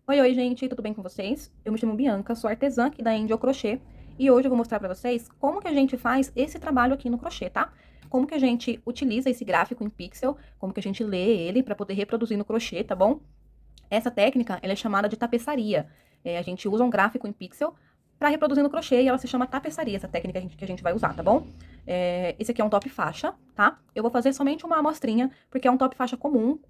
Oi, oi, gente, tudo bem com vocês? Eu me chamo Bianca, sou artesã aqui da Angel Crochê e hoje eu vou mostrar pra vocês como que a gente faz esse trabalho aqui no crochê, tá? Como que a gente utiliza esse gráfico em pixel, como que a gente lê ele pra poder reproduzir no crochê, tá bom? Essa técnica, ela é chamada de tapeçaria. A gente usa um gráfico em pixel pra reproduzir no crochê e ela se chama tapeçaria, essa técnica que a gente vai usar, tá bom? Esse aqui é um top faixa, tá? Eu vou fazer somente uma amostrinha, porque é um top faixa comum.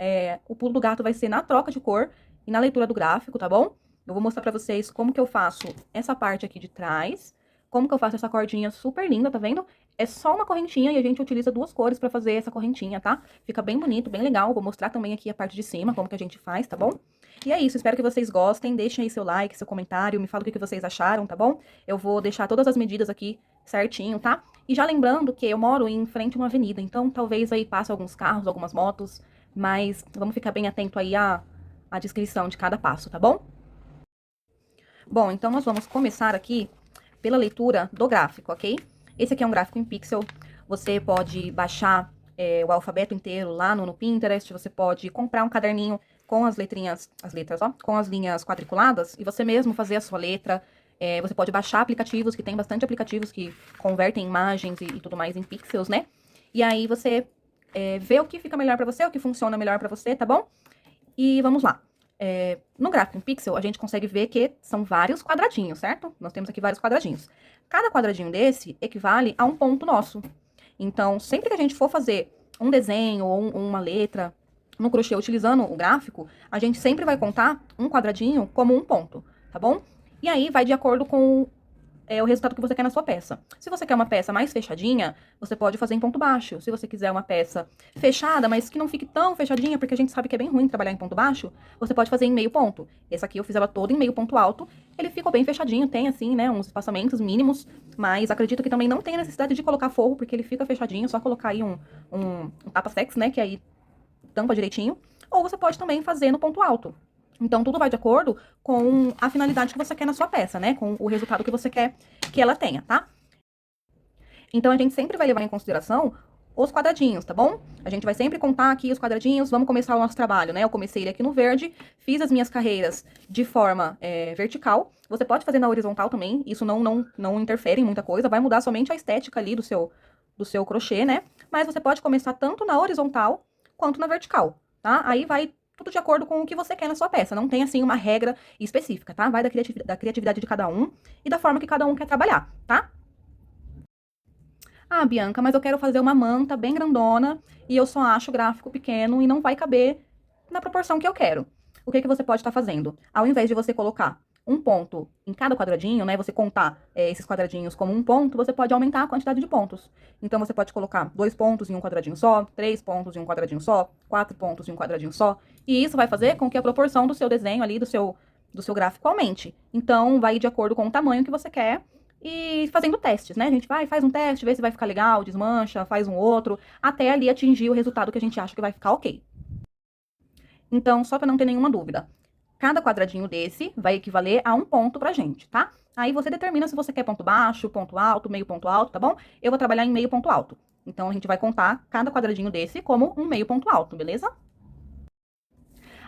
O pulo do gato vai ser na troca de cor e na leitura do gráfico, tá bom? Eu vou mostrar pra vocês como que eu faço essa parte aqui de trás, como que eu faço essa cordinha super linda, tá vendo? É só uma correntinha e a gente utiliza duas cores pra fazer essa correntinha, tá? Fica bem bonito, bem legal. Vou mostrar também aqui a parte de cima, como que a gente faz, tá bom? E é isso, espero que vocês gostem. Deixem aí seu like, seu comentário, me fala o que vocês acharam, tá bom? Eu vou deixar todas as medidas aqui certinho, tá? E já lembrando que eu moro em frente a uma avenida, então talvez aí passe alguns carros, algumas motos, mas vamos ficar bem atento aí à descrição de cada passo, tá bom? Bom, então nós vamos começar aqui pela leitura do gráfico, ok? Esse aqui é um gráfico em pixel. Você pode baixar o alfabeto inteiro lá no Pinterest. Você pode comprar um caderninho com as letrinhas, ó, com as linhas quadriculadas e você mesmo fazer a sua letra. Você pode baixar aplicativos, que tem bastante aplicativos que convertem imagens e tudo mais em pixels, né? E aí você vê o que fica melhor pra você, o que funciona melhor pra você, tá bom? E vamos lá. No gráfico em pixel, a gente consegue ver que são vários quadradinhos, certo? Nós temos aqui vários quadradinhos. Cada quadradinho desse equivale a um ponto nosso. Então, sempre que a gente for fazer um desenho ou uma letra no crochê utilizando o gráfico, a gente sempre vai contar um quadradinho como um ponto, tá bom? E aí vai de acordo com o resultado que você quer na sua peça. Se você quer uma peça mais fechadinha, você pode fazer em ponto baixo. Se você quiser uma peça fechada, mas que não fique tão fechadinha, porque a gente sabe que é bem ruim trabalhar em ponto baixo, você pode fazer em meio ponto. Esse aqui eu fiz ela toda em meio ponto alto. Ele ficou bem fechadinho, tem assim, né, uns espaçamentos mínimos, mas acredito que também não tem a necessidade de colocar forro, porque ele fica fechadinho, só colocar aí um tapa-sex, né, que aí tampa direitinho. Ou você pode também fazer no ponto alto. Então, tudo vai de acordo com a finalidade que você quer na sua peça, né? Com o resultado que você quer que ela tenha, tá? Então, a gente sempre vai levar em consideração os quadradinhos, tá bom? A gente vai sempre contar aqui os quadradinhos, vamos começar o nosso trabalho, né? Eu comecei ele aqui no verde, fiz as minhas carreiras de forma vertical. Você pode fazer na horizontal também, isso não interfere em muita coisa, vai mudar somente a estética ali do seu crochê, né? Mas você pode começar tanto na horizontal quanto na vertical, tá? Aí vai tudo de acordo com o que você quer na sua peça. Não tem, assim, uma regra específica, tá? Vai da criatividade de cada um e da forma que cada um quer trabalhar, tá? Ah, Bianca, mas eu quero fazer uma manta bem grandona e eu só acho o gráfico pequeno e não vai caber na proporção que eu quero. O que que você pode estar fazendo? Ao invés de você colocar um ponto em cada quadradinho, né, você contar esses quadradinhos como um ponto, você pode aumentar a quantidade de pontos. Então, você pode colocar 2 pontos em um quadradinho só, 3 pontos em um quadradinho só, 4 pontos em um quadradinho só. E isso vai fazer com que a proporção do seu desenho ali, do seu gráfico aumente. Então, vai de acordo com o tamanho que você quer e fazendo testes, né? A gente faz um teste, vê se vai ficar legal, desmancha, faz um outro, até ali atingir o resultado que a gente acha que vai ficar ok. Então, só para não ter nenhuma dúvida, cada quadradinho desse vai equivaler a um ponto pra gente, tá? Aí você determina se você quer ponto baixo, ponto alto, meio ponto alto, tá bom? Eu vou trabalhar em meio ponto alto. Então, a gente vai contar cada quadradinho desse como um meio ponto alto, beleza?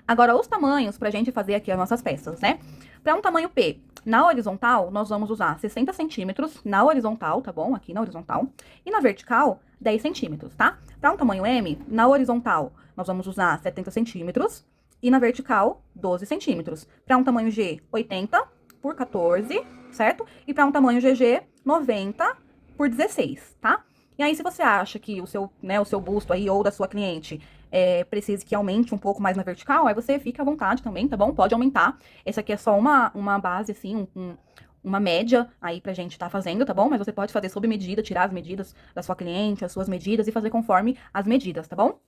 Agora, os tamanhos pra gente fazer aqui as nossas peças, né? Para um tamanho P, na horizontal, nós vamos usar 60 centímetros na horizontal, tá bom? Aqui na horizontal. E na vertical, 10 centímetros, tá? Para um tamanho M, na horizontal, nós vamos usar 70 centímetros. E na vertical, 12 centímetros. Para um tamanho G, 80 por 14, certo? E para um tamanho GG, 90 por 16, tá? E aí, se você acha que o seu busto aí ou da sua cliente precise que aumente um pouco mais na vertical, aí você fica à vontade também, tá bom? Pode aumentar. Essa aqui é só uma base, assim, uma média aí pra gente tá fazendo, tá bom? Mas você pode fazer sob medida, tirar as medidas da sua cliente, as suas medidas e fazer conforme as medidas, tá bom?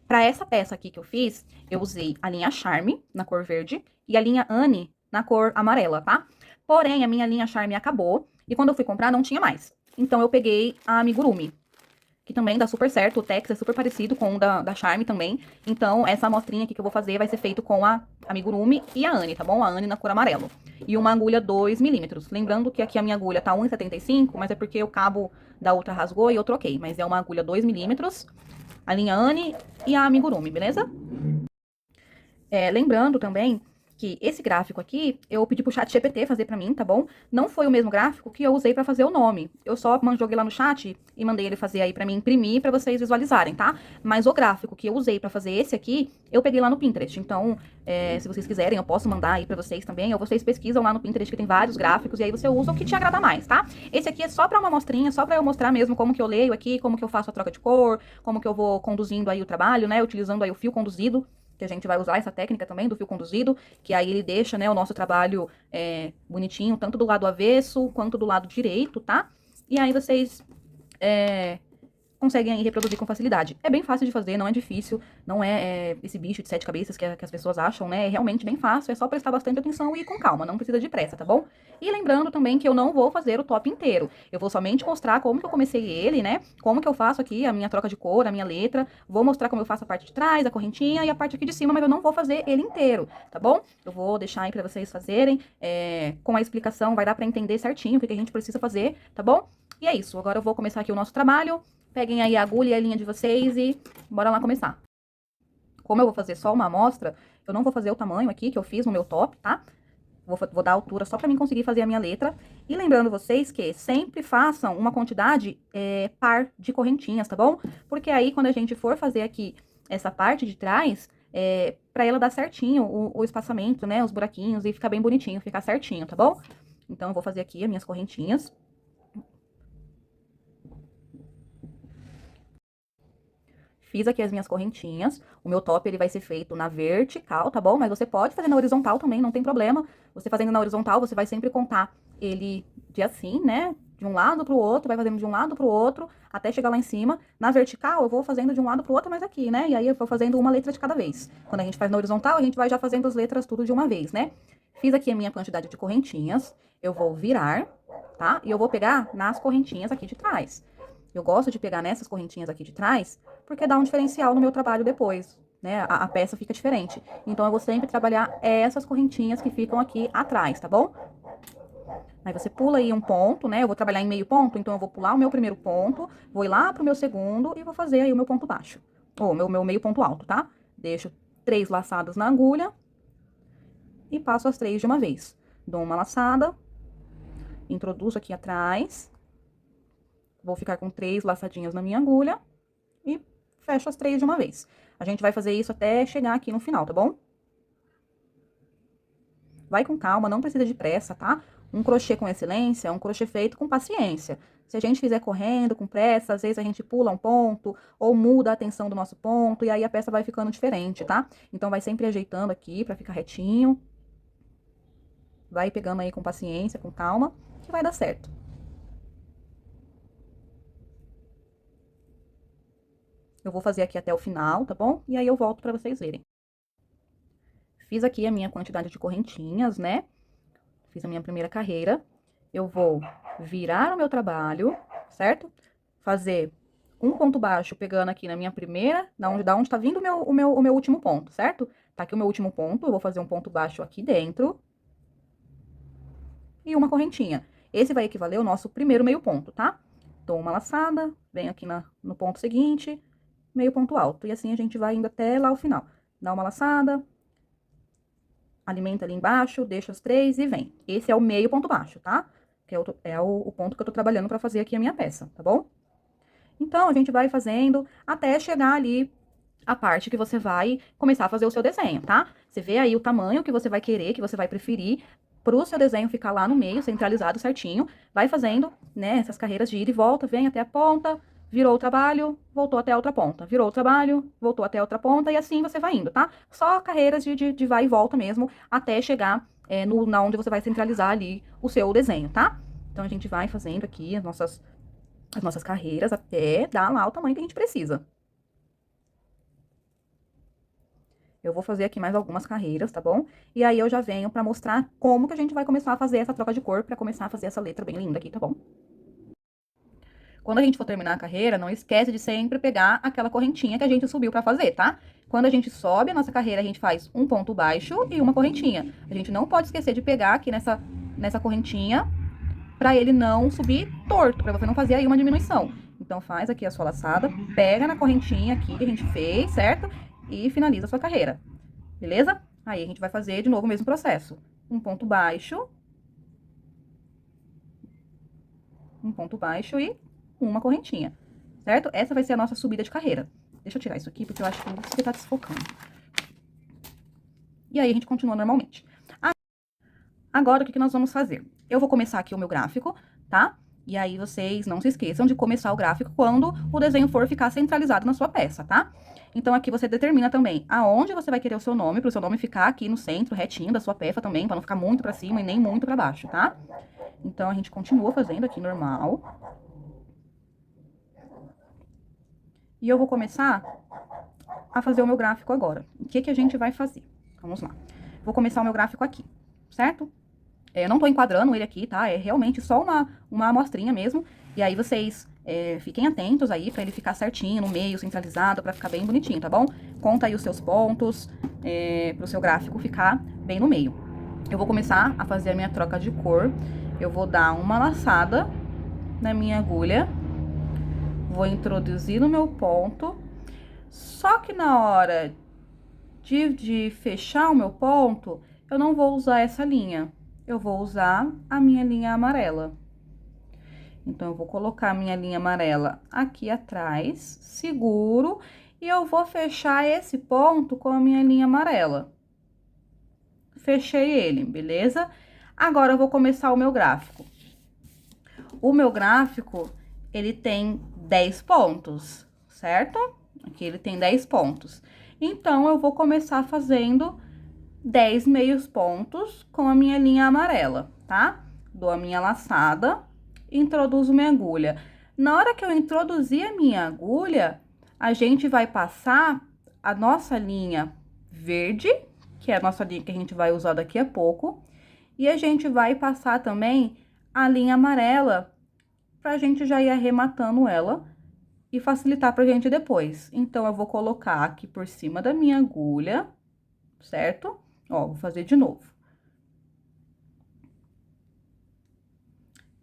Pra essa peça aqui que eu fiz, eu usei a linha Charme, na cor verde, e a linha Anne, na cor amarela, tá? Porém, a minha linha Charme acabou, e quando eu fui comprar, não tinha mais. Então, eu peguei a Amigurumi, que também dá super certo, o Tex é super parecido com o da Charme também. Então, essa amostrinha aqui que eu vou fazer vai ser feito com a Amigurumi e a Anne, tá bom? A Anne na cor amarelo. E uma agulha 2 milímetros. Lembrando que aqui a minha agulha tá 1,75, mas é porque o cabo da outra rasgou e eu troquei. Mas é uma agulha 2 milímetros, a linha Anne e a Amigurumi, beleza? Lembrando também que esse gráfico aqui, eu pedi pro chat GPT fazer pra mim, tá bom? Não foi o mesmo gráfico que eu usei pra fazer o nome. Eu só joguei lá no chat e mandei ele fazer aí pra mim imprimir pra vocês visualizarem, tá? Mas o gráfico que eu usei pra fazer esse aqui, eu peguei lá no Pinterest. Então, se vocês quiserem, eu posso mandar aí pra vocês também. Ou vocês pesquisam lá no Pinterest que tem vários gráficos e aí você usa o que te agrada mais, tá? Esse aqui é só pra uma amostrinha, só pra eu mostrar mesmo como que eu leio aqui, como que eu faço a troca de cor, como que eu vou conduzindo aí o trabalho, né? Utilizando aí o fio conduzido, que a gente vai usar essa técnica também do fio conduzido, que aí ele deixa, né, o nosso trabalho bonitinho, tanto do lado avesso quanto do lado direito, tá? E aí vocês conseguem aí reproduzir com facilidade. É bem fácil de fazer, não é difícil, não é esse bicho de 7 cabeças que as pessoas acham, né? É realmente bem fácil, é só prestar bastante atenção e ir com calma, não precisa de pressa, tá bom? E lembrando também que eu não vou fazer o top inteiro, eu vou somente mostrar como que eu comecei ele, né? Como que eu faço aqui a minha troca de cor, a minha letra, vou mostrar como eu faço a parte de trás, a correntinha e a parte aqui de cima, mas eu não vou fazer ele inteiro, tá bom? Eu vou deixar aí pra vocês fazerem, com a explicação vai dar pra entender certinho o que a gente precisa fazer, tá bom? E é isso, agora eu vou começar aqui o nosso trabalho. Peguem aí a agulha e a linha de vocês e bora lá começar. Como eu vou fazer só uma amostra, eu não vou fazer o tamanho aqui que eu fiz no meu top, tá? Vou dar a altura só pra mim conseguir fazer a minha letra. E lembrando vocês que sempre façam uma quantidade par de correntinhas, tá bom? Porque aí, quando a gente for fazer aqui essa parte de trás, pra ela dar certinho o espaçamento, né? Os buraquinhos e ficar bem bonitinho, ficar certinho, tá bom? Então, eu vou fazer aqui as minhas correntinhas. Fiz aqui as minhas correntinhas. O meu top, ele vai ser feito na vertical, tá bom? Mas você pode fazer na horizontal também, não tem problema. Você fazendo na horizontal, você vai sempre contar ele de assim, né? De um lado pro outro, vai fazendo de um lado pro outro, até chegar lá em cima. Na vertical, eu vou fazendo de um lado pro outro, mas aqui, né? E aí eu vou fazendo uma letra de cada vez. Quando a gente faz na horizontal, a gente vai já fazendo as letras tudo de uma vez, né? Fiz aqui a minha quantidade de correntinhas. Eu vou virar, tá? E eu vou pegar nas correntinhas aqui de trás. Eu gosto de pegar nessas correntinhas aqui de trás, porque dá um diferencial no meu trabalho depois, né? A peça fica diferente. Então, eu vou sempre trabalhar essas correntinhas que ficam aqui atrás, tá bom? Aí você pula aí um ponto, né? Eu vou trabalhar em meio ponto, então eu vou pular o meu primeiro ponto, vou ir lá pro meu segundo e vou fazer aí o meu ponto baixo. Ou meu meio ponto alto, tá? Deixo 3 laçadas na agulha e passo as 3 de uma vez. Dou uma laçada, introduzo aqui atrás, vou ficar com 3 laçadinhas na minha agulha e fecho as 3 de uma vez. A gente vai fazer isso até chegar aqui no final, tá bom? Vai com calma, não precisa de pressa, tá? Um crochê com excelência é um crochê feito com paciência. Se a gente fizer correndo, com pressa, às vezes a gente pula um ponto ou muda a atenção do nosso ponto e aí a peça vai ficando diferente, tá? Então, vai sempre ajeitando aqui pra ficar retinho. Vai pegando aí com paciência, com calma, que vai dar certo. Eu vou fazer aqui até o final, tá bom? E aí eu volto pra vocês verem. Fiz aqui a minha quantidade de correntinhas, né? Fiz a minha primeira carreira. Eu vou virar o meu trabalho, certo? Fazer um ponto baixo pegando aqui na minha primeira, da onde tá vindo o meu último ponto, certo? Tá aqui o meu último ponto, eu vou fazer um ponto baixo aqui dentro. E uma correntinha. Esse vai equivaler ao nosso primeiro meio ponto, tá? Dou uma laçada, venho aqui no ponto seguinte, meio ponto alto. E assim a gente vai indo até lá o final. Dá uma laçada, alimenta ali embaixo, deixa as 3 e vem. Esse é o meio ponto baixo, tá? Que é o ponto que eu tô trabalhando pra fazer aqui a minha peça, tá bom? Então, a gente vai fazendo até chegar ali a parte que você vai começar a fazer o seu desenho, tá? Você vê aí o tamanho que você vai querer, que você vai preferir, pro seu desenho ficar lá no meio, centralizado certinho. Vai fazendo, né, essas carreiras de ida e volta, vem até a ponta, virou o trabalho, voltou até a outra ponta. Virou o trabalho, voltou até a outra ponta, e assim você vai indo, tá? Só carreiras de vai e volta mesmo, até chegar na onde você vai centralizar ali o seu desenho, tá? Então, a gente vai fazendo aqui as nossas carreiras até dar lá o tamanho que a gente precisa. Eu vou fazer aqui mais algumas carreiras, tá bom? E aí, eu já venho pra mostrar como que a gente vai começar a fazer essa troca de cor, pra começar a fazer essa letra bem linda aqui, tá bom? Quando a gente for terminar a carreira, não esquece de sempre pegar aquela correntinha que a gente subiu pra fazer, tá? Quando a gente sobe a nossa carreira, a gente faz um ponto baixo e uma correntinha. A gente não pode esquecer de pegar aqui nessa correntinha pra ele não subir torto, pra você não fazer aí uma diminuição. Então, faz aqui a sua laçada, pega na correntinha aqui que a gente fez, certo? E finaliza a sua carreira, beleza? Aí, a gente vai fazer de novo o mesmo processo. Um ponto baixo e uma correntinha, certo? Essa vai ser a nossa subida de carreira. Deixa eu tirar isso aqui, porque eu acho que isso aqui tá desfocando. E aí, a gente continua normalmente. Agora, o que nós vamos fazer? Eu vou começar aqui o meu gráfico, tá? E aí, vocês não se esqueçam de começar o gráfico quando o desenho for ficar centralizado na sua peça, tá? Então, aqui você determina também aonde você vai querer o seu nome, para o seu nome ficar aqui no centro, retinho da sua peça também, para não ficar muito para cima e nem muito para baixo, tá? Então, a gente continua fazendo aqui normal. E eu vou começar a fazer o meu gráfico agora. O que que a gente vai fazer? Vamos lá. Vou começar o meu gráfico aqui, certo? Eu não tô enquadrando ele aqui, tá? É realmente só uma amostrinha mesmo. E aí vocês fiquem atentos aí pra ele ficar certinho, no meio, centralizado, pra ficar bem bonitinho, tá bom? Conta aí os seus pontos, pro seu gráfico ficar bem no meio. Eu vou começar a fazer a minha troca de cor. Eu vou dar uma laçada na minha agulha. Vou introduzir no meu ponto. Só que na hora de fechar o meu ponto, eu não vou usar essa linha. Eu vou usar a minha linha amarela. Então, eu vou colocar a minha linha amarela aqui atrás, seguro, e eu vou fechar esse ponto com a minha linha amarela. Fechei ele, beleza? Agora, eu vou começar o meu gráfico. O meu gráfico, ele tem 10 pontos, certo? Aqui ele tem 10 pontos. Então, eu vou começar fazendo 10 meios pontos com a minha linha amarela, tá? Dou a minha laçada, introduzo minha agulha. Na hora que eu introduzir a minha agulha, a gente vai passar a nossa linha verde, que é a nossa linha que a gente vai usar daqui a pouco, e a gente vai passar também a linha amarela, pra gente já ir arrematando ela e facilitar pra gente depois. Então, eu vou colocar aqui por cima da minha agulha, certo? Ó, vou fazer de novo.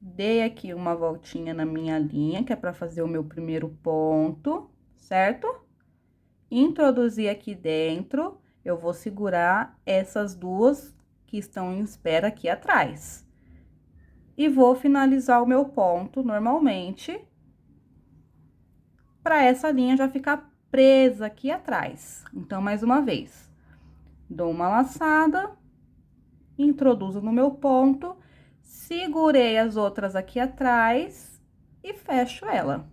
Dei aqui uma voltinha na minha linha, que é pra fazer o meu primeiro ponto, certo? Introduzi aqui dentro, eu vou segurar essas duas que estão em espera aqui atrás. E vou finalizar o meu ponto normalmente, pra essa linha já ficar presa aqui atrás. Então, mais uma vez, dou uma laçada, introduzo no meu ponto, segurei as outras aqui atrás e fecho ela.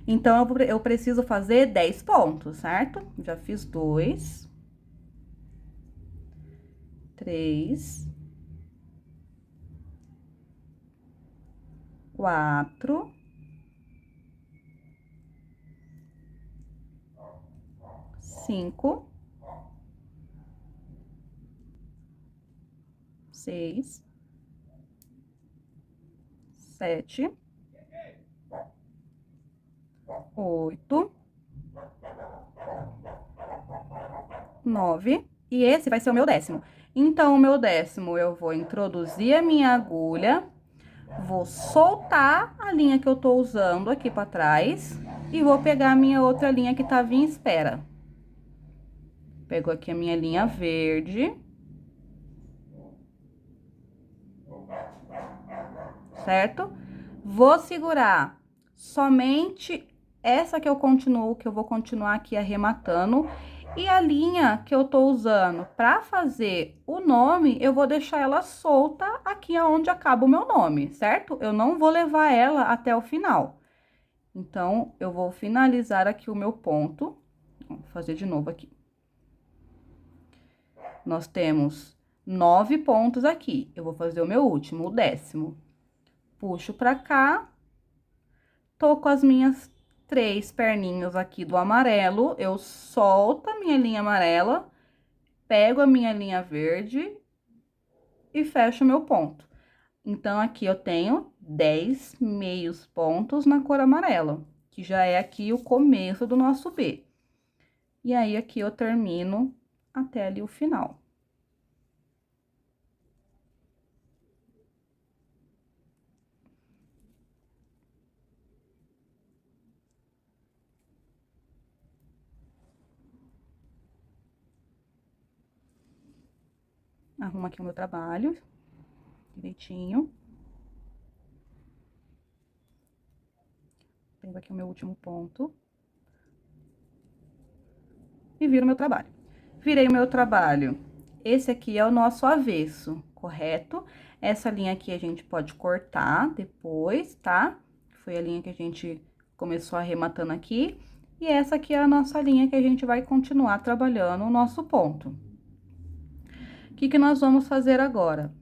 Então, eu preciso fazer 10 pontos, certo? Já fiz 2, 3, 4, 5, 6, 7, 8, 9, e esse vai ser o meu 10º. Então, o meu 10º, eu vou introduzir a minha agulha, vou soltar a linha que eu tô usando aqui pra trás e vou pegar a minha outra linha que tava em espera. Pego aqui a minha linha verde. Certo? Vou segurar somente essa que eu continuo, que eu vou continuar aqui arrematando. E a linha que eu tô usando pra fazer o nome, eu vou deixar ela solta aqui onde acaba o meu nome, certo? Eu não vou levar ela até o final. Então, eu vou finalizar aqui o meu ponto. Vou fazer de novo aqui. Nós temos 9 pontos aqui. Eu vou fazer o meu último, o 10º. Puxo pra cá. Tô com as minhas 3 perninhas aqui do amarelo, eu solto a minha linha amarela, pego a minha linha verde e fecho o meu ponto. Então, aqui eu tenho 10 meios pontos na cor amarela, que já é aqui o começo do nosso B. E aí, aqui eu termino até ali o final. Arrumo aqui o meu trabalho, direitinho. Pego aqui o meu último ponto. E viro o meu trabalho. Virei o meu trabalho. Esse aqui é o nosso avesso, correto? Essa linha aqui a gente pode cortar depois, tá? Foi a linha que a gente começou arrematando aqui. E essa aqui é a nossa linha que a gente vai continuar trabalhando o nosso ponto. O que que nós vamos fazer agora?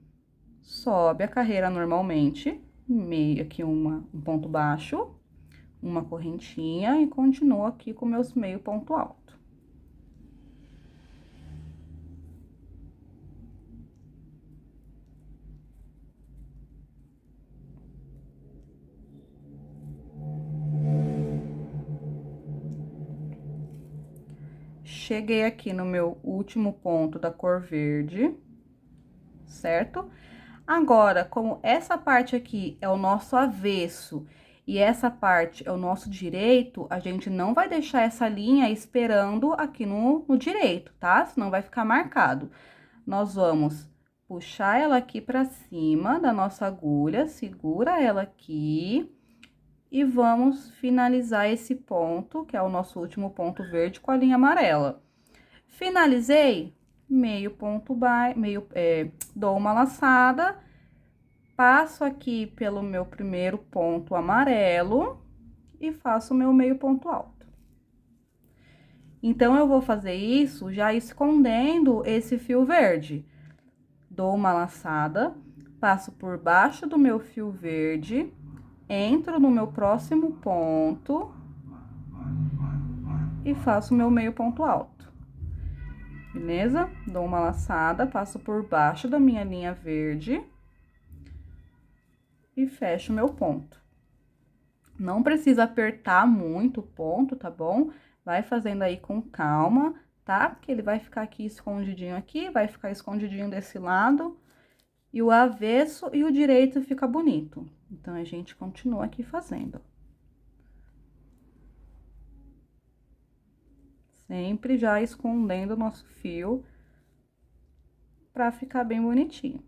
Sobe a carreira normalmente, meio aqui um ponto baixo, uma correntinha e continuo aqui com meus meio ponto alto. Cheguei aqui no meu último ponto da cor verde, certo? Agora, como essa parte aqui é o nosso avesso e essa parte é o nosso direito, a gente não vai deixar essa linha esperando aqui no direito, tá? Senão vai ficar marcado. Nós vamos puxar ela aqui pra cima da nossa agulha, segura ela aqui e vamos finalizar esse ponto, que é o nosso último ponto verde, com a linha amarela. Finalizei, meio ponto baixo, dou uma laçada, passo aqui pelo meu primeiro ponto amarelo e faço o meu meio ponto alto. Então, eu vou fazer isso já escondendo esse fio verde. Dou uma laçada, passo por baixo do meu fio verde, entro no meu próximo ponto e faço o meu meio ponto alto. Beleza? Dou uma laçada, passo por baixo da minha linha verde e fecho o meu ponto. Não precisa apertar muito o ponto, tá bom? Vai fazendo aí com calma, tá? Porque ele vai ficar aqui, vai ficar escondidinho desse lado. E o avesso e o direito fica bonito. Então, a gente continua aqui fazendo. Sempre já escondendo o nosso fio pra ficar bem bonitinho.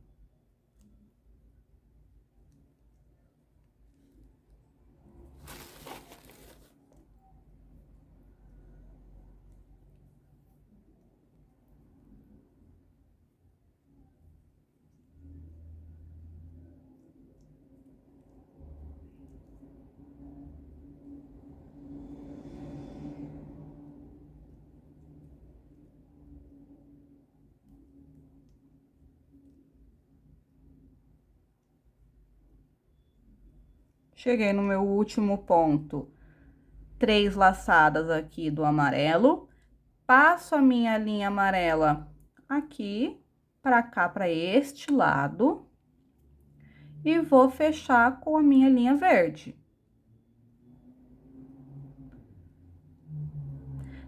Cheguei no meu último ponto, 3 laçadas aqui do amarelo, passo a minha linha amarela aqui, pra cá, pra este lado, e vou fechar com a minha linha verde.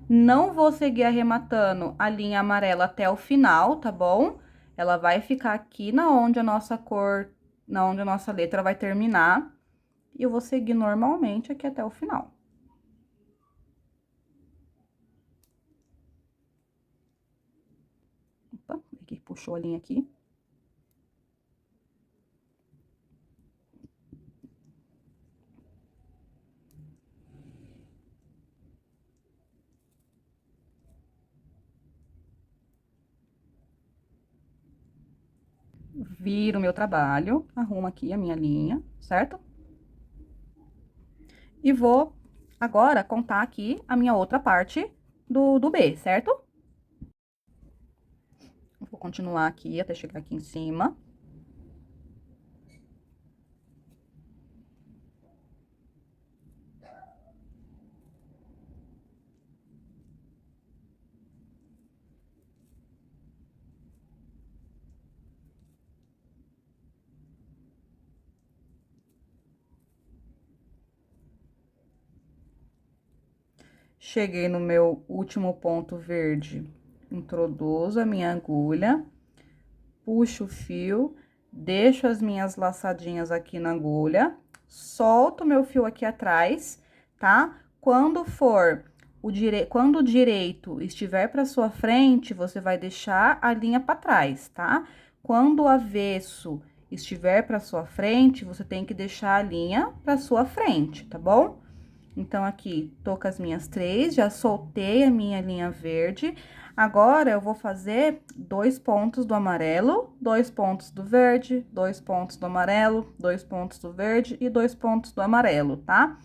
Não vou seguir arrematando a linha amarela até o final, tá bom? Ela vai ficar aqui na onde a nossa letra vai terminar. E eu vou seguir normalmente aqui até o final. Opa, aqui, puxou a linha aqui. Viro o meu trabalho, arrumo aqui a minha linha, certo? E vou agora contar aqui a minha outra parte do B, certo? Vou continuar aqui até chegar aqui em cima. Cheguei no meu último ponto verde, introduzo a minha agulha, puxo o fio, deixo as minhas laçadinhas aqui na agulha, solto meu fio aqui atrás, tá? Quando for quando o direito estiver para sua frente, você vai deixar a linha para trás, tá? Quando o avesso estiver para sua frente, você tem que deixar a linha para sua frente, tá bom? Então, aqui, tô com as minhas 3, já soltei a minha linha verde. Agora, eu vou fazer 2 pontos do amarelo, 2 pontos do verde, 2 pontos do amarelo, 2 pontos do verde e 2 pontos do amarelo, tá?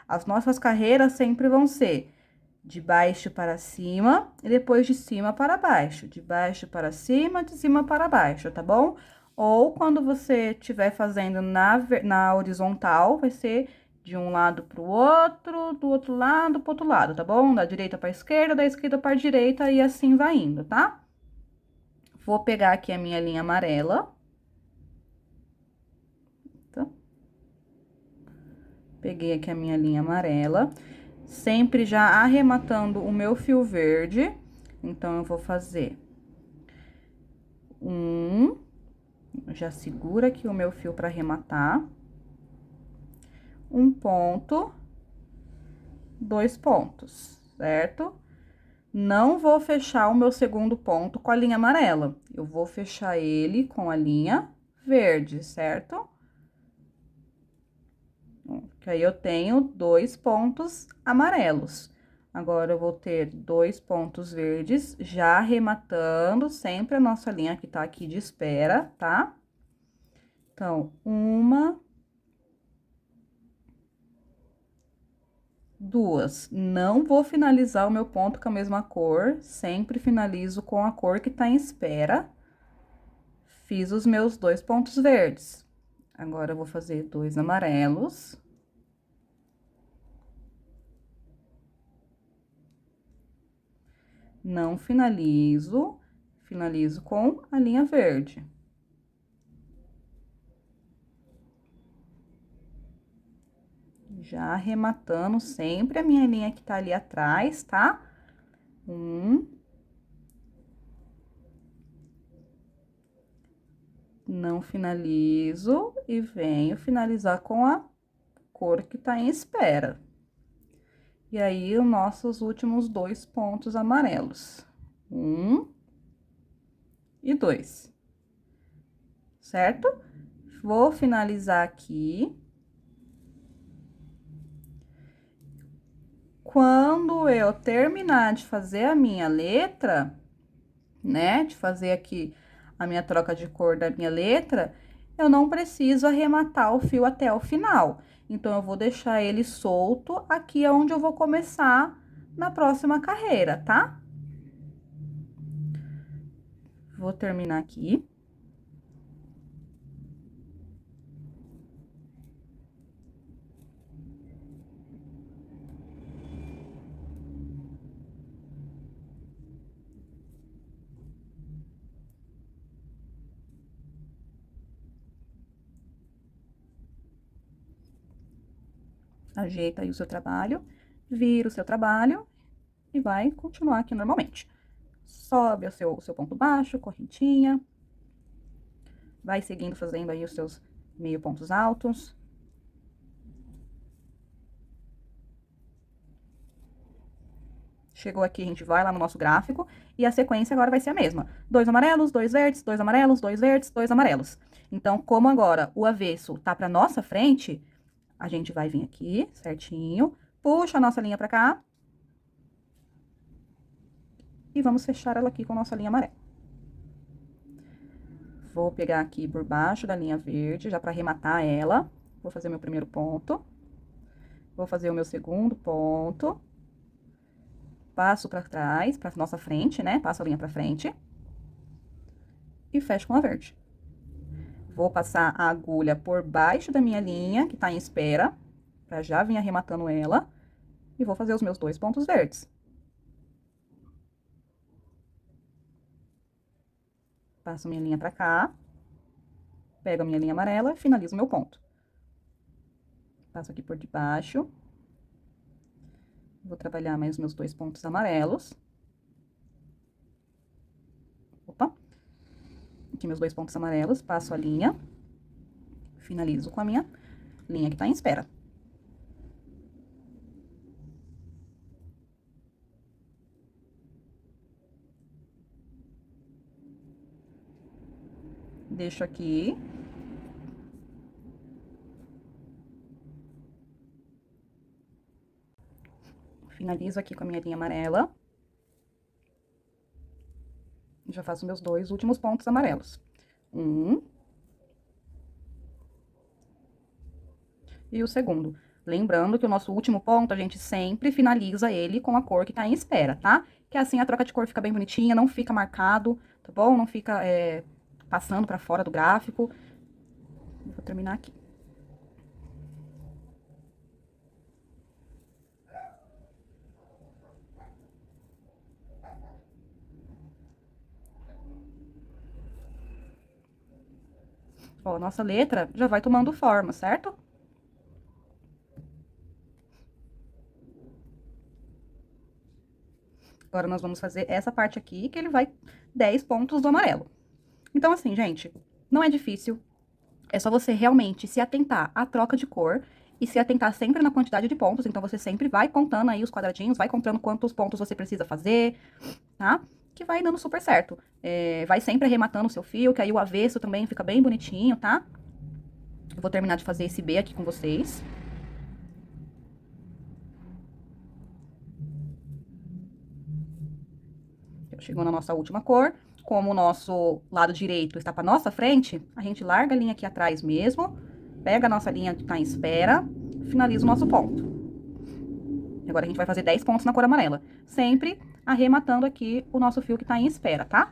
As nossas carreiras sempre vão ser de baixo para cima e depois de cima para baixo, de baixo para cima, de cima para baixo, tá bom? Ou quando você estiver fazendo na horizontal, vai ser de um lado para o outro, do outro lado para o outro lado, tá bom? Da direita para a esquerda, da esquerda para a direita e assim vai indo, tá? Vou pegar aqui a minha linha amarela. Tá? Peguei aqui a minha linha amarela, sempre já arrematando o meu fio verde. Então, eu vou fazer já segura aqui o meu fio para arrematar. Um ponto, 2 pontos, certo? Não vou fechar o meu segundo ponto com a linha amarela. Eu vou fechar ele com a linha verde, certo? Que aí eu tenho 2 pontos amarelos. Agora, eu vou ter 2 pontos verdes, já arrematando sempre a nossa linha que tá aqui de espera, tá? Então, 1, 2. Não vou finalizar o meu ponto com a mesma cor, sempre finalizo com a cor que tá em espera. Fiz os meus 2 pontos verdes. Agora, eu vou fazer 2 amarelos. Não finalizo, finalizo com a linha verde. Já arrematando sempre a minha linha que tá ali atrás, tá? Não finalizo e venho finalizar com a cor que tá em espera. E aí, os nossos últimos 2 pontos amarelos. 1 e 2. Certo? Vou finalizar aqui. Quando eu terminar de fazer a minha letra, né? De fazer aqui a minha troca de cor da minha letra, eu não preciso arrematar o fio até o final. Então, eu vou deixar ele solto aqui onde eu vou começar na próxima carreira, tá? Vou terminar aqui. Ajeita aí o seu trabalho, vira o seu trabalho e vai continuar aqui normalmente. Sobe o seu ponto baixo, correntinha. Vai seguindo fazendo aí os seus meio pontos altos. Chegou aqui, a gente vai lá no nosso gráfico e a sequência agora vai ser a mesma. 2 amarelos, 2 verdes, 2 amarelos, 2 verdes, 2 amarelos. Então, como agora o avesso tá pra nossa frente, a gente vai vir aqui, certinho, puxa a nossa linha pra cá. E vamos fechar ela aqui com a nossa linha amarela. Vou pegar aqui por baixo da linha verde, já pra arrematar ela. Vou fazer meu primeiro ponto. Vou fazer o meu segundo ponto. Passo pra trás, pra nossa frente, né? Passo a linha pra frente. E fecho com a verde. Vou passar a agulha por baixo da minha linha, que tá em espera, pra já vir arrematando ela. E vou fazer os meus 2 pontos verdes. Passo minha linha pra cá. Pego a minha linha amarela e finalizo o meu ponto. Passo aqui por debaixo. Vou trabalhar mais os meus 2 pontos amarelos. Opa! Aqui meus 2 pontos amarelos, passo a linha. Finalizo com a minha linha que tá em espera. Deixo aqui. Finalizo aqui com a minha linha amarela. Já faço meus 2 últimos pontos amarelos. E o segundo. Lembrando que o nosso último ponto, a gente sempre finaliza ele com a cor que tá em espera, tá? Que assim a troca de cor fica bem bonitinha, não fica marcado, tá bom? Não fica passando pra fora do gráfico. Vou terminar aqui. Ó, a nossa letra já vai tomando forma, certo? Agora, nós vamos fazer essa parte aqui, que ele vai 10 pontos do amarelo. Então, assim, gente, não é difícil. É só você realmente se atentar à troca de cor e se atentar sempre na quantidade de pontos. Então, você sempre vai contando aí os quadradinhos, vai contando quantos pontos você precisa fazer, tá? Que vai dando super certo. Vai sempre arrematando o seu fio, que aí o avesso também fica bem bonitinho, tá? Eu vou terminar de fazer esse B aqui com vocês. Chegou na nossa última cor. Como o nosso lado direito está para nossa frente, a gente larga a linha aqui atrás mesmo, pega a nossa linha que está em espera, finaliza o nosso ponto. Agora a gente vai fazer 10 pontos na cor amarela, sempre arrematando aqui o nosso fio que está em espera, tá?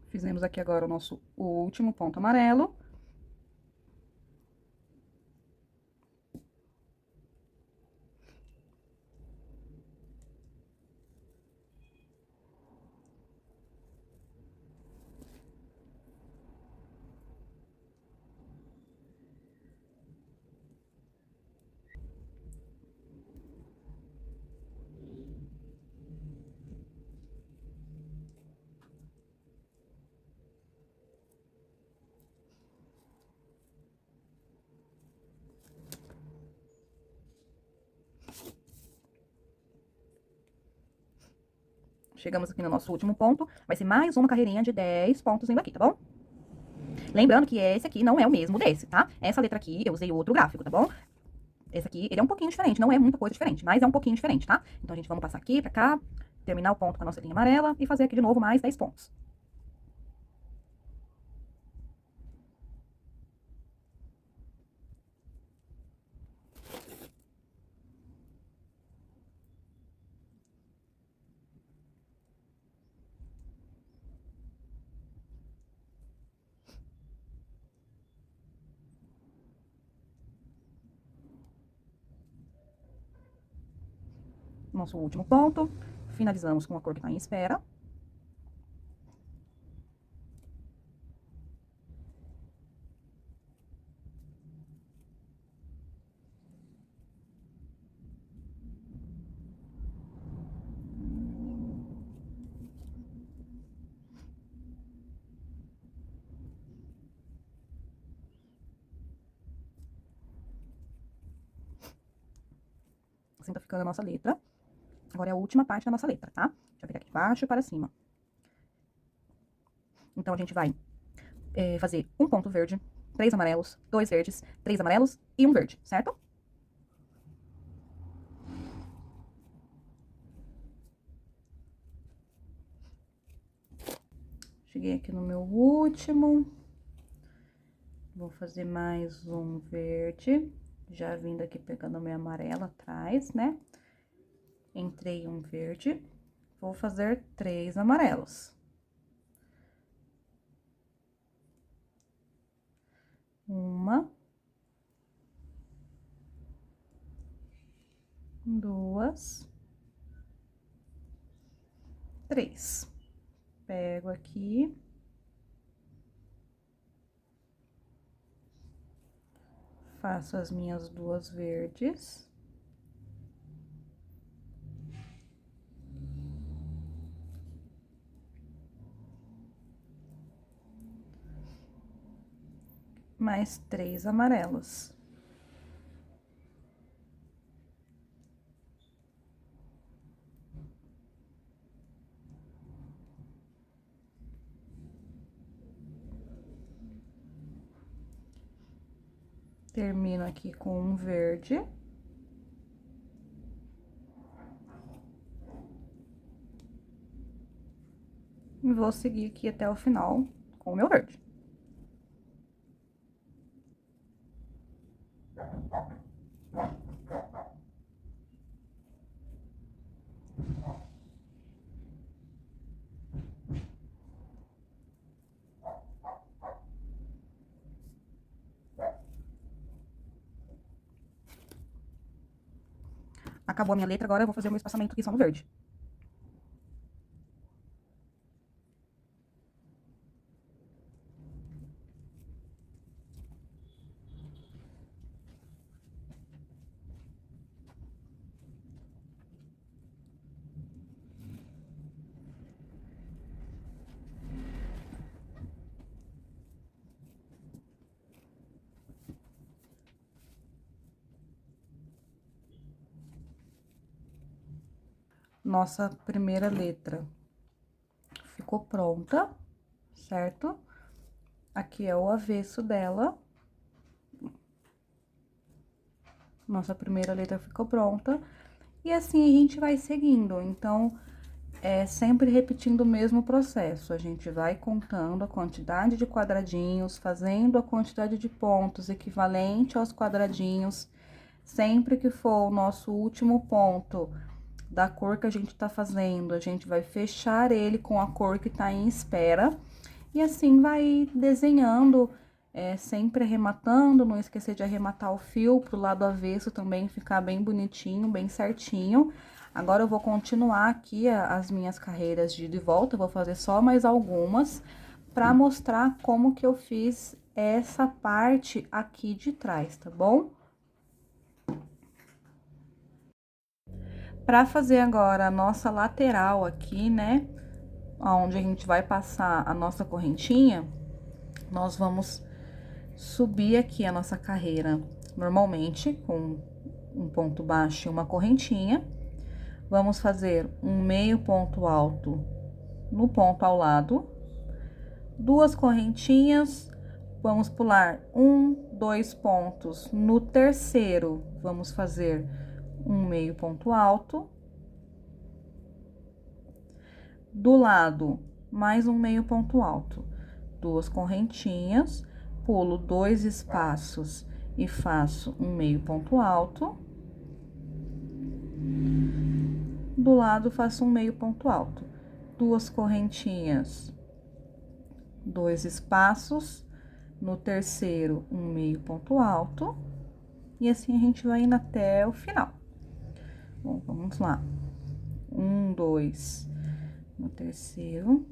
Fizemos aqui agora o nosso último ponto amarelo. Chegamos aqui no nosso último ponto, vai ser mais uma carreirinha de 10 pontos indo aqui, tá bom? Lembrando que esse aqui não é o mesmo desse, tá? Essa letra aqui, eu usei outro gráfico, tá bom? Esse aqui, ele é um pouquinho diferente, não é muita coisa diferente, mas é um pouquinho diferente, tá? Então, a gente vamos passar aqui pra cá, terminar o ponto com a nossa linha amarela e fazer aqui de novo mais 10 pontos. Nosso último ponto, finalizamos com a cor que tá em espera. Assim tá ficando a nossa letra. Agora é a última parte da nossa letra, tá? Deixa eu pegar aqui embaixo e para cima. Então, a gente vai fazer um ponto verde, 3 amarelos, 2 verdes, 3 amarelos e um verde, certo? Cheguei aqui no meu último. Vou fazer mais um verde. Já vindo aqui pegando a minha amarela atrás, né? Entrei um verde. Vou fazer 3 amarelos. Uma. Duas. 3. Pego aqui. faço as minhas duas verdes. Mais 3 amarelos. Termino aqui com um verde. E vou seguir aqui até o final com o meu verde. Acabou a minha letra, agora eu vou fazer o meu espaçamento aqui só no verde. Nossa primeira letra ficou pronta, certo? Aqui é o avesso dela. Nossa primeira letra ficou pronta. E assim a gente vai seguindo. Então, sempre repetindo o mesmo processo. A gente vai contando a quantidade de quadradinhos, fazendo a quantidade de pontos equivalente aos quadradinhos. Sempre que for o nosso último ponto da cor que a gente tá fazendo, a gente vai fechar ele com a cor que tá em espera. E assim vai desenhando, sempre arrematando, não esquecer de arrematar o fio pro lado avesso também ficar bem bonitinho, bem certinho. Agora, eu vou continuar aqui as minhas carreiras de volta, eu vou fazer só mais algumas, pra mostrar como que eu fiz essa parte aqui de trás, tá bom? Pra fazer agora a nossa lateral aqui, né, onde a gente vai passar a nossa correntinha, nós vamos subir aqui a nossa carreira normalmente, com um ponto baixo e uma correntinha. Vamos fazer um meio ponto alto no ponto ao lado, duas correntinhas, vamos pular 1, 2 pontos. No terceiro, vamos fazer um meio ponto alto. Do lado, mais um meio ponto alto, duas correntinhas, pulo 2 espaços e faço um meio ponto alto. Do lado, faço um meio ponto alto, duas correntinhas, 2 espaços, no terceiro, um meio ponto alto, e assim a gente vai indo até o final. Bom, vamos lá. 1, 2, no terceiro.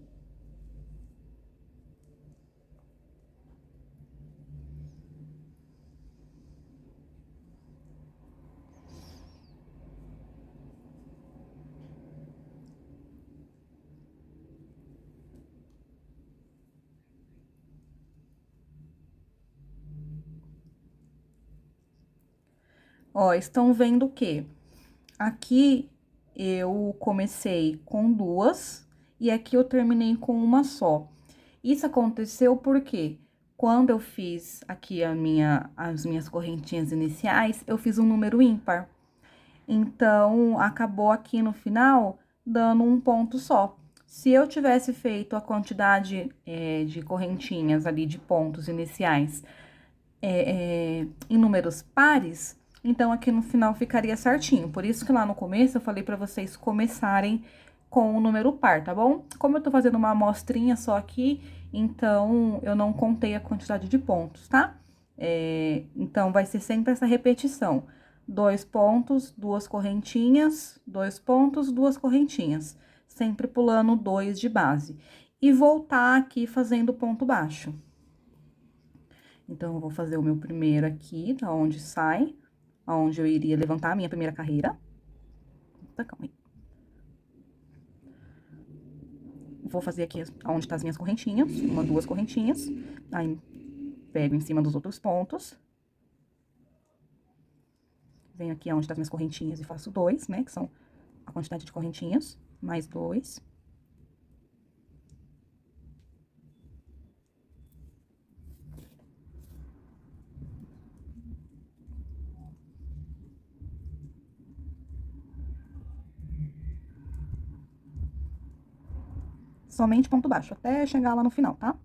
Ó, estão vendo o quê? Aqui eu comecei com duas e aqui eu terminei com uma só. Isso aconteceu porque quando eu fiz aqui as minhas correntinhas iniciais, eu fiz um número ímpar. Então, acabou aqui no final dando um ponto só. Se eu tivesse feito a quantidade de correntinhas ali, de pontos iniciais, em números pares, então aqui no final ficaria certinho. Por isso que lá no começo eu falei pra vocês começarem com o número par, tá bom? Como eu tô fazendo uma amostrinha só aqui, então eu não contei a quantidade de pontos, tá? Então, vai ser sempre essa repetição. 2 pontos, 2 correntinhas, 2 pontos, 2 correntinhas. Sempre pulando 2 de base. E voltar aqui fazendo ponto baixo. Então, eu vou fazer o meu primeiro aqui, da onde sai, aonde eu iria levantar a minha primeira carreira. Tá, calma aí. Vou fazer aqui onde tá as minhas correntinhas, uma, duas correntinhas. Aí, pego em cima dos outros pontos. Venho aqui onde tá as minhas correntinhas e faço dois, né, que são a quantidade de correntinhas, mais dois. Somente ponto baixo, até chegar lá no final, tá?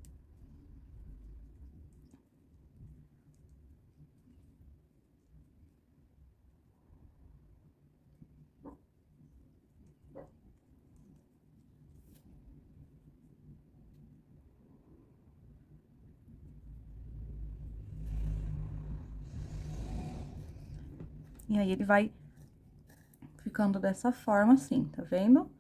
E aí, ele vai ficando dessa forma, assim, tá vendo?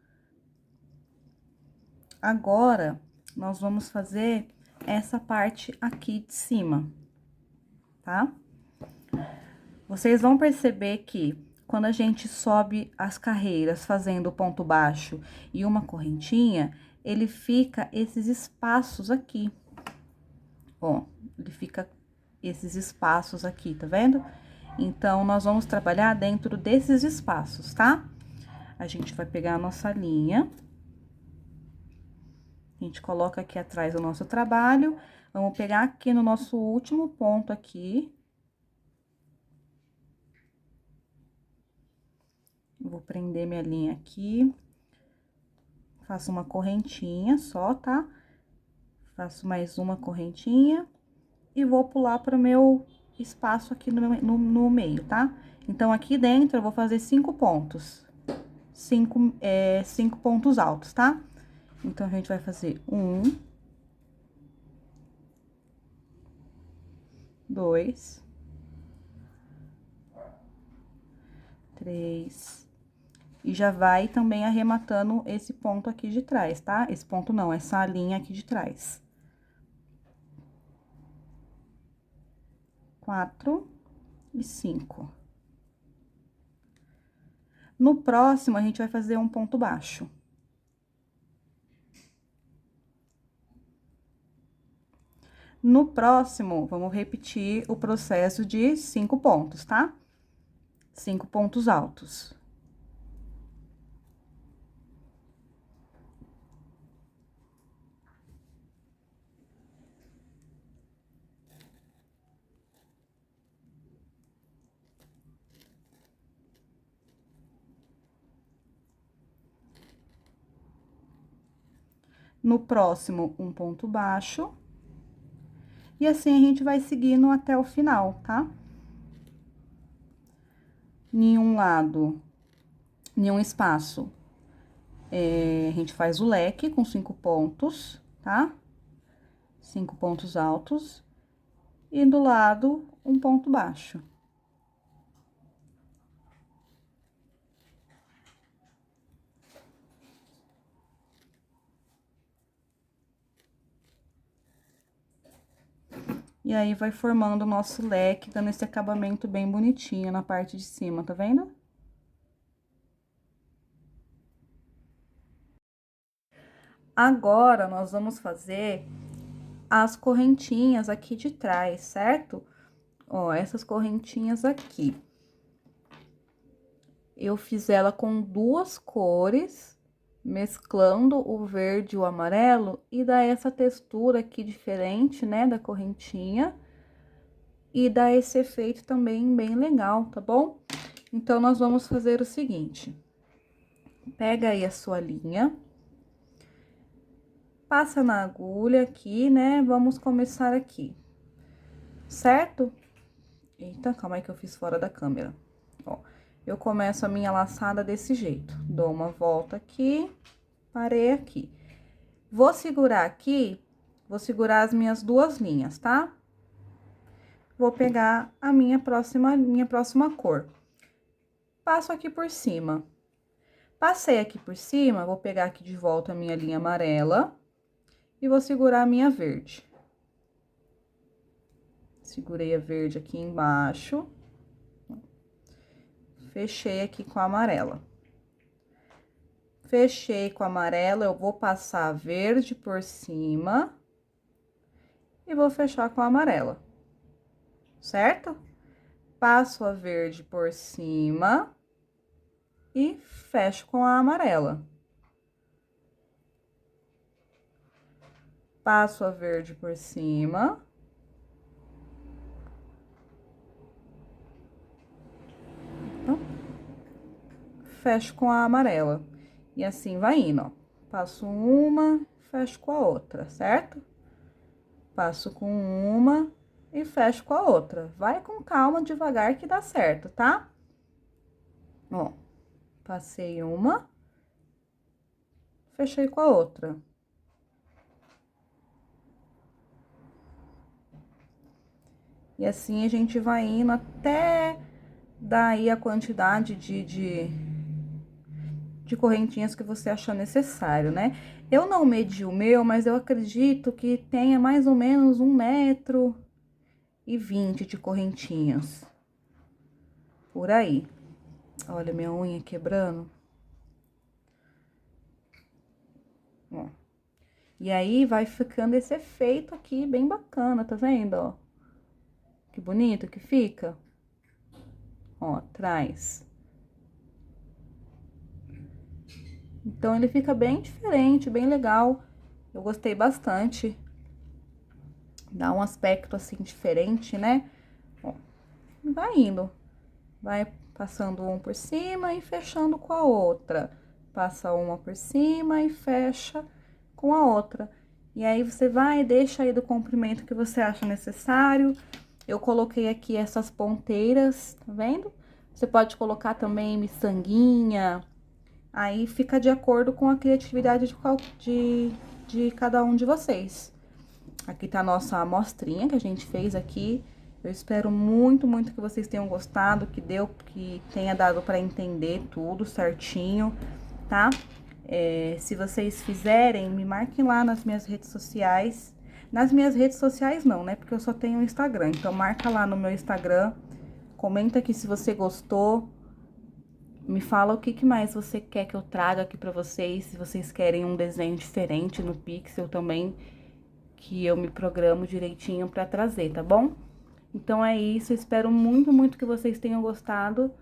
Agora, nós vamos fazer essa parte aqui de cima, tá? Vocês vão perceber que quando a gente sobe as carreiras fazendo ponto baixo e uma correntinha, ele fica esses espaços aqui. Ó, ele fica esses espaços aqui, tá vendo? Então, nós vamos trabalhar dentro desses espaços, tá? A gente vai pegar a nossa linha. A gente coloca aqui atrás o nosso trabalho. Vamos pegar aqui no nosso último ponto aqui. Vou prender minha linha aqui. Faço uma correntinha só, tá? Faço mais uma correntinha. E vou pular para o meu espaço aqui no meio, tá? Então, aqui dentro, eu vou fazer 5 pontos. 5 pontos altos, tá? Então, a gente vai fazer 1, 2, 3... E já vai também arrematando esse ponto aqui de trás, tá? Esse ponto não, essa linha aqui de trás. 4 e 5. No próximo, a gente vai fazer um ponto baixo. No próximo, vamos repetir o processo de 5 pontos, tá? 5 pontos altos. No próximo, um ponto baixo. E assim a gente vai seguindo até o final, tá? Nenhum lado, nenhum espaço. A gente faz o leque com 5 pontos, tá? 5 pontos altos. E do lado, um ponto baixo. E aí, vai formando o nosso leque, dando esse acabamento bem bonitinho na parte de cima, tá vendo? Agora, nós vamos fazer as correntinhas aqui de trás, certo? Ó, essas correntinhas aqui. Eu fiz ela com duas cores, mesclando o verde e o amarelo, e dá essa textura aqui diferente, né, da correntinha. E dá esse efeito também bem legal, tá bom? Então, nós vamos fazer o seguinte. Pega aí a sua linha. Passa na agulha aqui, né? Vamos começar aqui. Certo? Eita, calma aí que eu fiz fora da câmera. Ó, eu começo a minha laçada desse jeito. Dou uma volta aqui, parei aqui. Vou segurar aqui, vou segurar as minhas duas linhas, tá? Vou pegar a minha próxima cor. Passo aqui por cima. Passei aqui por cima, vou pegar aqui de volta a minha linha amarela e vou segurar a minha verde. Segurei a verde aqui embaixo. Fechei aqui com a amarela. Fechei com a amarela, eu vou passar a verde por cima. E vou fechar com a amarela. Certo? Passo a verde por cima. E fecho com a amarela. Passo a verde por cima. Fecho com a amarela. E assim vai indo, ó. Passo uma, fecho com a outra, certo? Passo com uma e fecho com a outra. Vai com calma, devagar que dá certo, tá? Ó, passei uma, fechei com a outra. E assim a gente vai indo até dar aí a quantidade de correntinhas que você achar necessário, né? Eu não medi o meu, mas eu acredito que tenha mais ou menos 1,20 m de correntinhas. Por aí. Olha minha unha quebrando. Ó. E aí, vai ficando esse efeito aqui bem bacana, tá vendo, ó? Que bonito que fica. Ó, atrás. Então, ele fica bem diferente, bem legal. Eu gostei bastante. Dá um aspecto, assim, diferente, né? Ó, vai indo. Vai passando um por cima e fechando com a outra. Passa uma por cima e fecha com a outra. E aí, você vai e deixa aí do comprimento que você acha necessário. Eu coloquei aqui essas ponteiras, tá vendo? Você pode colocar também miçanguinha. Aí, fica de acordo com a criatividade de cada um de vocês. Aqui tá a nossa amostrinha que a gente fez aqui. Eu espero muito, muito que vocês tenham gostado, que tenha dado pra entender tudo certinho, tá? Se vocês fizerem, me marquem lá nas minhas redes sociais. Nas minhas redes sociais não, né? Porque eu só tenho o Instagram. Então, marca lá no meu Instagram, comenta aqui se você gostou. Me fala o que mais você quer que eu traga aqui pra vocês, se vocês querem um desenho diferente no Pixel também, que eu me programo direitinho pra trazer, tá bom? Então, é isso, espero muito, muito que vocês tenham gostado.